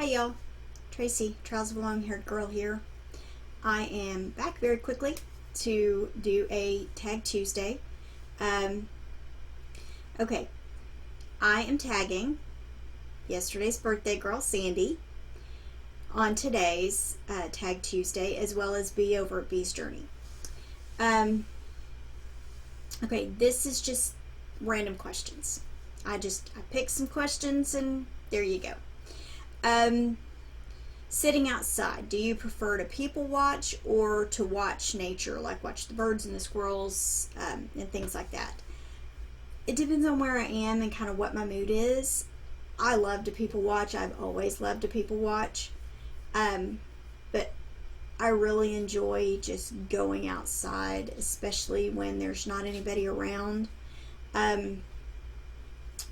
Hi y'all, Tracey, Trials of a Long-Haired Girl here. I am back very quickly to do a Tag Tuesday. Okay, I am tagging yesterday's birthday girl, Sandy, on today's Tag Tuesday, as well as Bee over at Bee's Journey. Okay, this is just random questions. I picked some questions and there you go. Sitting outside, do you prefer to people watch or to watch nature, like watch the birds and the squirrels and things like that? It depends on where I am and kind of what my mood is. I love to people watch. I've always loved to people watch. But I really enjoy just going outside, especially when there's not anybody around. One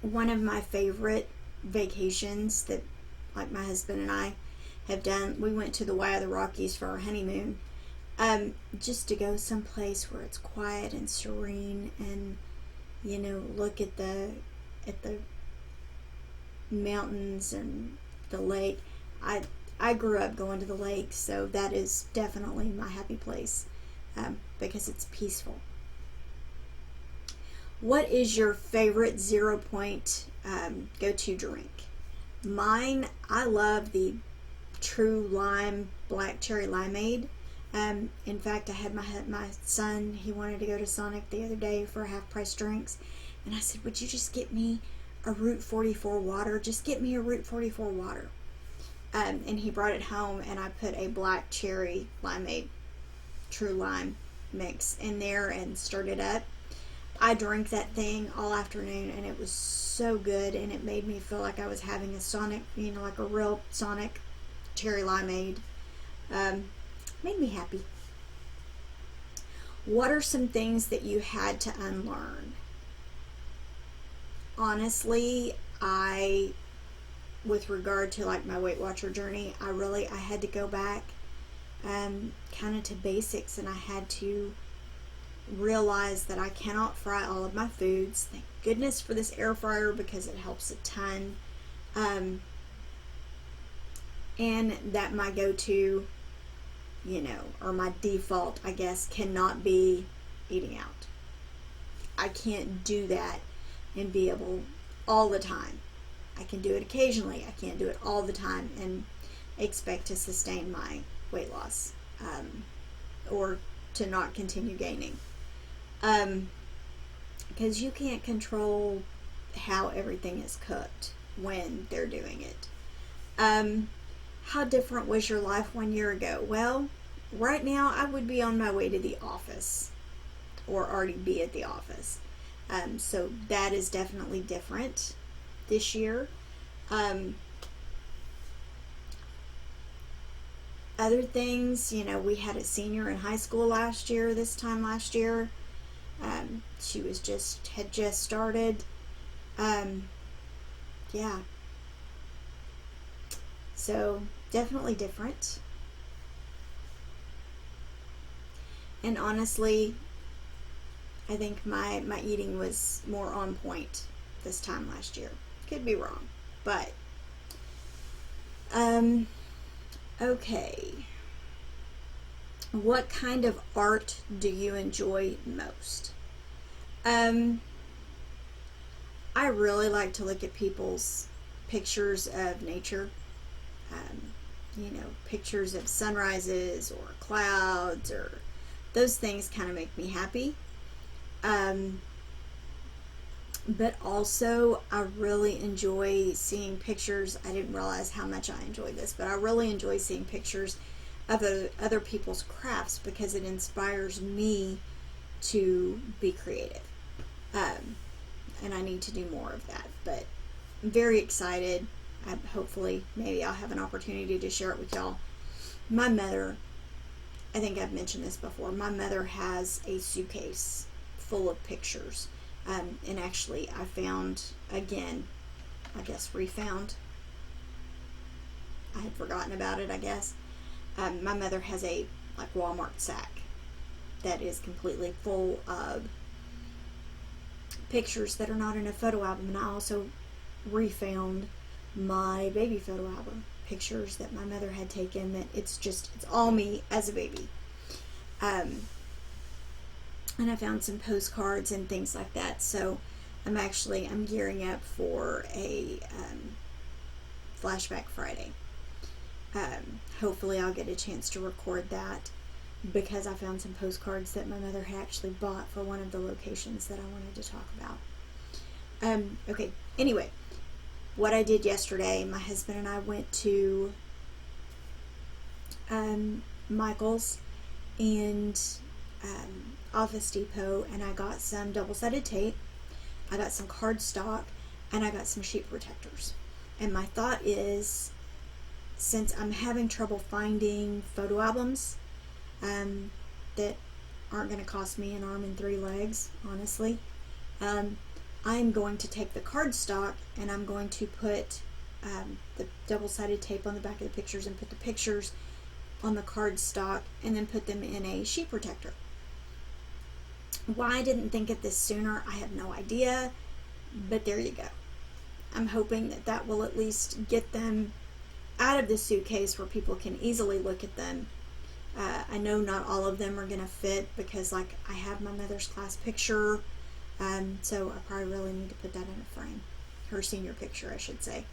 of my favorite vacations that like my husband and I have done, we went to the Way of the Rockies for our honeymoon, just to go someplace where it's quiet and serene and look at the mountains and the lake. I grew up going to the lake, so that is definitely my happy place, because it's peaceful. What is your favorite 0 point go-to drink? Mine, I love the True Lime Black Cherry Limeade. In fact, I had my son, he wanted to go to Sonic the other day for half-price drinks, and I said, would you just get me a Route 44 water? Just get me a Route 44 water. And he brought it home, and I put a Black Cherry Limeade True Lime mix in there and stirred it up. I drank that thing all afternoon, and it was so good, and it made me feel like I was having a Sonic, like a real Sonic cherry limeade. Made me happy. What are some things that you had to unlearn? Honestly, with regard to like my Weight Watcher journey, I had to go back kind of to basics, and I had to realize that I cannot fry all of my foods. Thank goodness for this air fryer because it helps a ton. And that my go-to, or my default, I guess, cannot be eating out. I can't do that and be able all the time. I can do it occasionally. I can't do it all the time and expect to sustain my weight loss, or to not continue gaining. Because you can't control how everything is cooked when they're doing it. How different was your life 1 year ago? Well, right now I would be on my way to the office, or already be at the office. So that is definitely different this year. Other things, we had a senior in high school this time last year. She had just started. Yeah. So definitely different. And honestly, I think my eating was more on point this time last year. Could be wrong, but okay. What kind of art do you enjoy most? I really like to look at people's pictures of nature. Pictures of sunrises or clouds, or those things kind of make me happy. But also I really enjoy seeing pictures. I didn't realize how much I enjoyed this, but I really enjoy seeing pictures of other people's crafts because it inspires me to be creative. And I need to do more of that, but I'm very excited. Hopefully, maybe I'll have an opportunity to share it with y'all. My mother, I think I've mentioned this before, my mother has a suitcase full of pictures. And actually, I found, again, refound. I had forgotten about it, I guess. My mother has a Walmart sack that is completely full of pictures that are not in a photo album. And I also refound my baby photo album. pictures that my mother had taken that it's all me as a baby. And I found some postcards and things like that. So I'm gearing up for a Flashback Friday. Hopefully I'll get a chance to record that, because I found some postcards that my mother had actually bought for one of the locations that I wanted to talk about. Okay, anyway, what I did yesterday, my husband and I went to Michael's and Office Depot, and I got some double-sided tape, I got some cardstock, and I got some sheet protectors. And my thought is, since I'm having trouble finding photo albums that aren't going to cost me an arm and 3 legs, honestly, I'm going to take the cardstock and I'm going to put the double-sided tape on the back of the pictures and put the pictures on the cardstock and then put them in a sheet protector. Why I didn't think of this sooner, I have no idea, but there you go. I'm hoping that that will at least get them out of the suitcase where people can easily look at them. I know not all of them are going to fit, because like I have my mother's class picture, so I probably really need to put that in a frame. Her senior picture, I should say.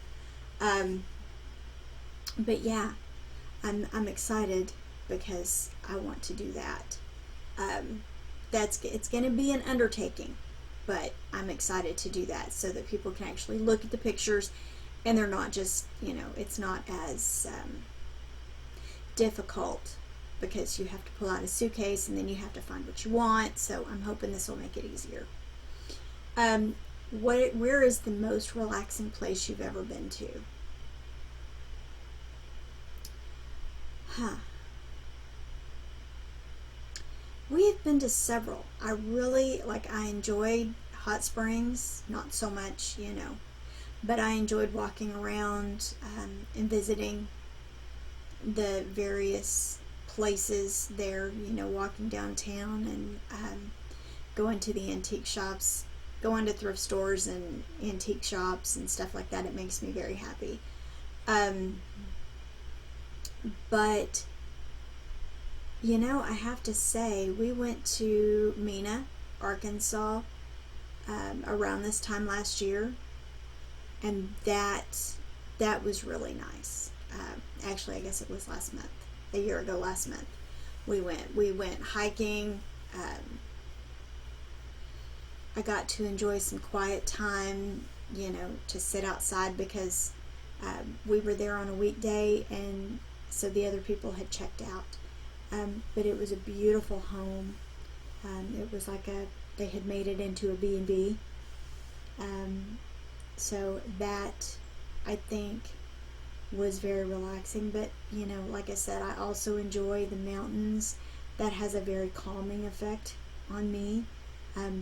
But yeah, I'm excited because I want to do that. It's going to be an undertaking, but I'm excited to do that so that people can actually look at the pictures and they're not just, it's not as difficult, because you have to pull out a suitcase and then you have to find what you want. So I'm hoping this will make it easier. Where is the most relaxing place you've ever been to? We have been to several. I enjoyed Hot Springs, not so much, but I enjoyed walking around and visiting the various places there, walking downtown and going to the antique shops, going to thrift stores and antique shops and stuff like that. It makes me very happy. But I have to say, we went to Mena, Arkansas, around this time last year, and that was really nice. Actually, I guess it was last month, a year ago last month. We went hiking. I got to enjoy some quiet time, to sit outside, because we were there on a weekday, and so the other people had checked out. But it was a beautiful home. It was like they had made it into a B&B. So that, I think, was very relaxing. But, like I said, I also enjoy the mountains. That has a very calming effect on me.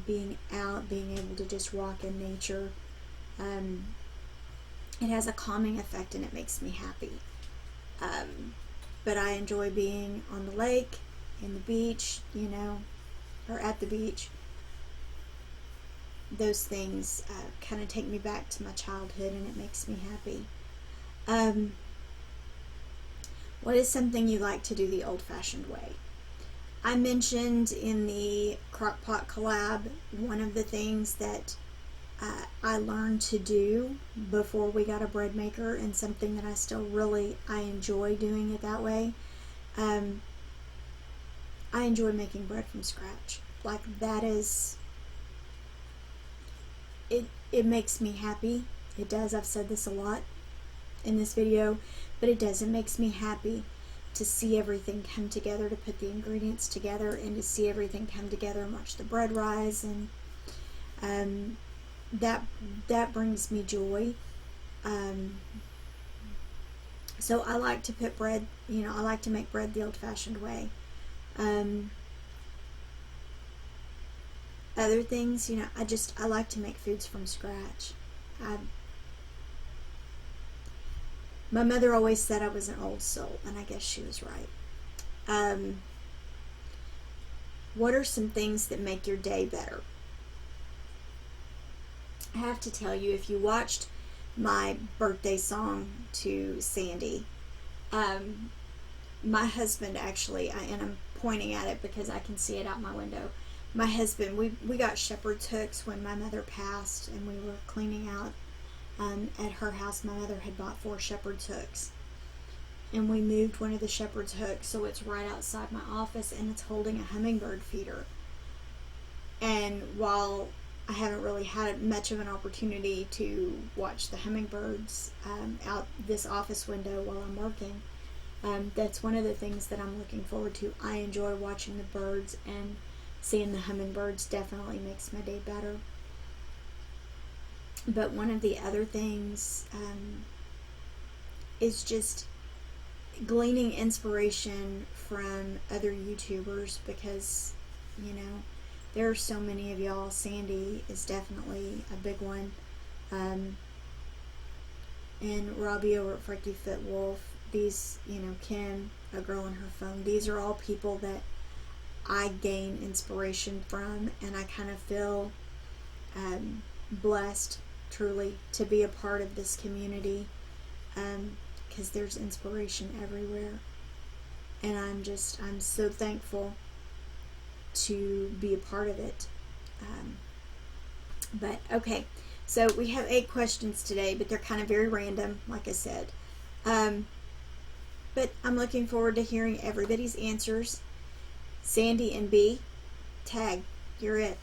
Being out, being able to just walk in nature. It has a calming effect, and it makes me happy. But I enjoy being on the lake, in the beach, or at the beach. Those things kind of take me back to my childhood, and it makes me happy. What is something you like to do the old-fashioned way? I mentioned in the Crock-Pot collab, one of the things that I learned to do before we got a bread maker, and something that I still I enjoy doing it that way. I enjoy making bread from scratch. Like, that is, it makes me happy. It does. I've said this a lot in this video, but it does. It makes me happy to see everything come together, to put the ingredients together, and to see everything come together and watch the bread rise, and that brings me joy. So I like to put bread, I like to make bread the old-fashioned way. Other things, I like to make foods from scratch. My mother always said I was an old soul, and I guess she was right. What are some things that make your day better? I have to tell you, if you watched my birthday song to Sandy. My husband actually, and I'm pointing at it because I can see it out my window. My husband, we got shepherd's hooks when my mother passed, and we were cleaning out at her house. My mother had bought 4 shepherd's hooks, and we moved one of the shepherd's hooks so it's right outside my office, and it's holding a hummingbird feeder. And while I haven't really had much of an opportunity to watch the hummingbirds out this office window while I'm working, that's one of the things that I'm looking forward to. I enjoy watching the birds, and seeing the hummingbirds definitely makes my day better. But one of the other things is just gleaning inspiration from other YouTubers, because, you know, there are so many of y'all. Sandy is definitely a big one. And Robbie over at Freaky Fit Wolf, these, you know, Kim, a girl on her phone, these are all people that I gain inspiration from, and I kind of feel blessed, truly, to be a part of this community, because there's inspiration everywhere, and I'm so thankful to be a part of it. But okay, so we have 8 questions today, but they're kind of very random, like I said. But I'm looking forward to hearing everybody's answers. Sandy and B, tag, you're it.